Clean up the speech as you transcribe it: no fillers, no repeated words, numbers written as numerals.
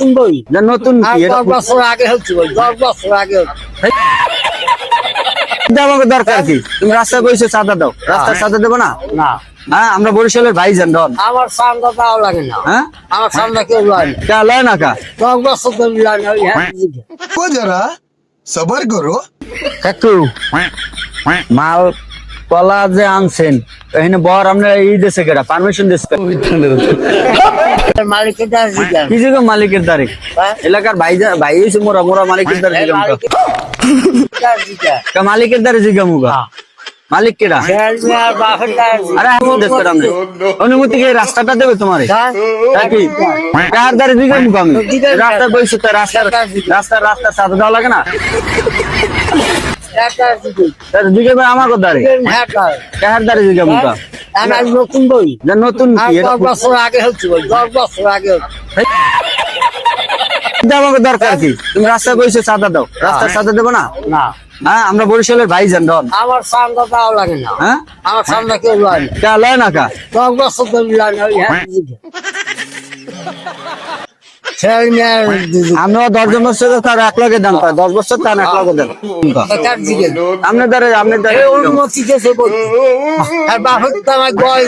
নতুন বই নতুন কি এটা 10 বছর আগে হচ্ছে বই 10 বছর আগে আমাকে দরকার কি তুমি রাস্তা কইছো চাঁদা দাও রাস্তার চাঁদা দেবো না না হ্যাঁ আমরা বরিশালের ভাইজান ডন আমার সামনে তাও লাগে না হ্যাঁ আমার সামনে কেউ লাগে না কা লয় না কা 10 বছর ধরে লাগে না ওই হ্যাঁ को जरा सबर करो কাকু মাল কলা যে আনছেন এখানে বর আমরা ই দেশে কেটা পারমিশন দিছে মালিকের দাস দিকে কি যে মালিকের তারিখ এলাকার ভাই হইছে মোরা মোরা মালিকের তারিখ মালিকের দ্বারে জিগা মুগা মালিক কেডা আরে আমি দেশ করাম রে অনুমতি কি রাস্তাটা দেবে তোমারে কি কার দ্বারে জিগা মুগা আমি রাস্তা বইছো তো রাস্তা সাথে দাও লাগে না তার জিগা ভাই আমার দ্বারে কার দ্বারে জিগা মুগা আমার নতুন বই নতুন কি এটা 10 বছর আগে হচ্ছে বই 10 বছর আগে আমাকে দরকার কি তুমি রাস্তা কইছো চাঁদা দাও রাস্তার চাঁদা দেবো না না হ্যাঁ আমরা বরিশালের ভাইজান ডন আমার সামনে তাও লাগে না হ্যাঁ আমার সামনে কেউ লাগে না কা লয় না কা 10 বছর ধরে লাগে না ওই হ্যাঁ আমরা 10 জন বছর তার 1 লাখের দাম পাই 10 বছর তার 1 লাখের দাম আপনার দ্বারা অনুমতি দিয়েছে বই আর বাপের তো আমার গয়